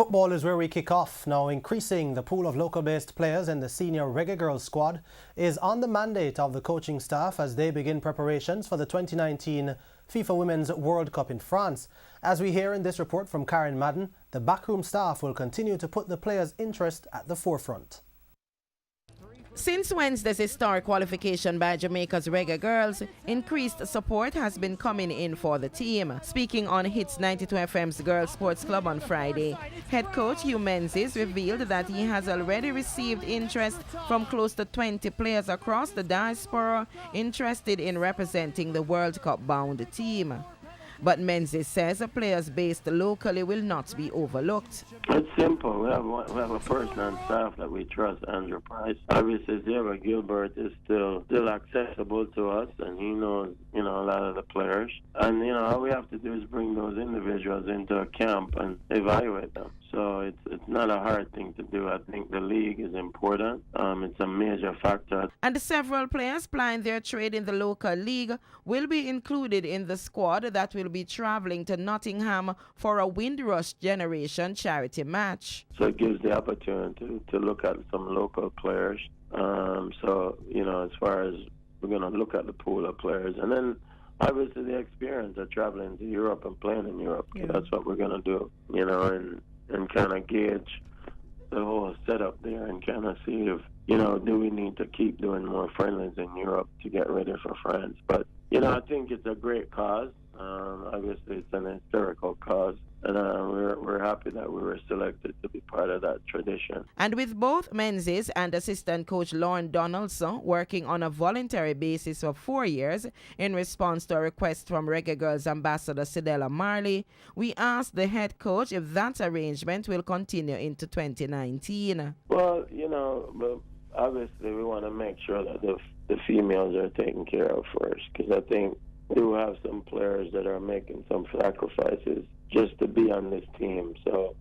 Football is where we kick off. Now, increasing the pool of local-based players in the senior Reggae Girls squad is on the mandate of the coaching staff as they begin preparations for the 2019 FIFA Women's World Cup in France. As we hear in this report from Karen Madden, the backroom staff will continue to put the players' interest at the forefront. Since Wednesday's historic qualification by Jamaica's Reggae Girls, increased support has been coming in for the team. Speaking on Hits 92 FM's Girls Sports Club on Friday, head coach Hugh Menzies revealed that he has already received interest from close to 20 players across the diaspora interested in representing the World Cup-bound team. But Menzies says players based locally will not be overlooked. It's simple. We have a person on staff that we trust, Andrew Price. Obviously, Zara Gilbert is still accessible to us, and he knows, a lot of the players. And, all we have to do is bring those individuals into a camp and evaluate them. So it's not a hard thing to do. I think the league is important. It's a major factor. And several players plying their trade in the local league will be included in the squad that will be traveling to Nottingham for a Windrush Generation charity match. So it gives the opportunity to look at some local players. As far as we're going to look at the pool of players, and then obviously the experience of traveling to Europe and playing in Europe. Yeah. So that's what we're going to do, and kind of gauge the whole setup there and kind of see if, do we need to keep doing more friendlies in Europe to get ready for France. But, I think it's a great cause. Obviously, it's an historical cause, and we're happy that we were selected to be part of that tradition. And with both Menzies and assistant coach Lauren Donaldson working on a voluntary basis for 4 years in response to a request from Reggae Girls ambassador Sidella Marley, we asked the head coach if that arrangement will continue into 2019. Well, obviously we want to make sure that the females are taken care of first, because I think we do have some players that are making some sacrifices just to be on this team. So,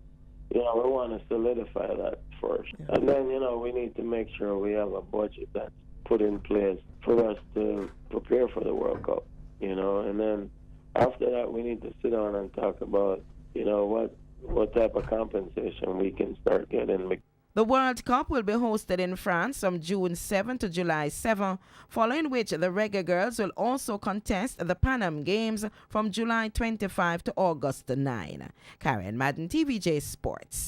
we want to solidify that first. Yeah. And then, we need to make sure we have a budget that's put in place for us to prepare for the World Cup, and then after that we need to sit down and talk about, what type of compensation we can start getting. The World Cup will be hosted in France from June 7 to July 7, following which the Reggae Girls will also contest the Pan Am Games from July 25 to August 9. Karen Madden, TVJ Sports.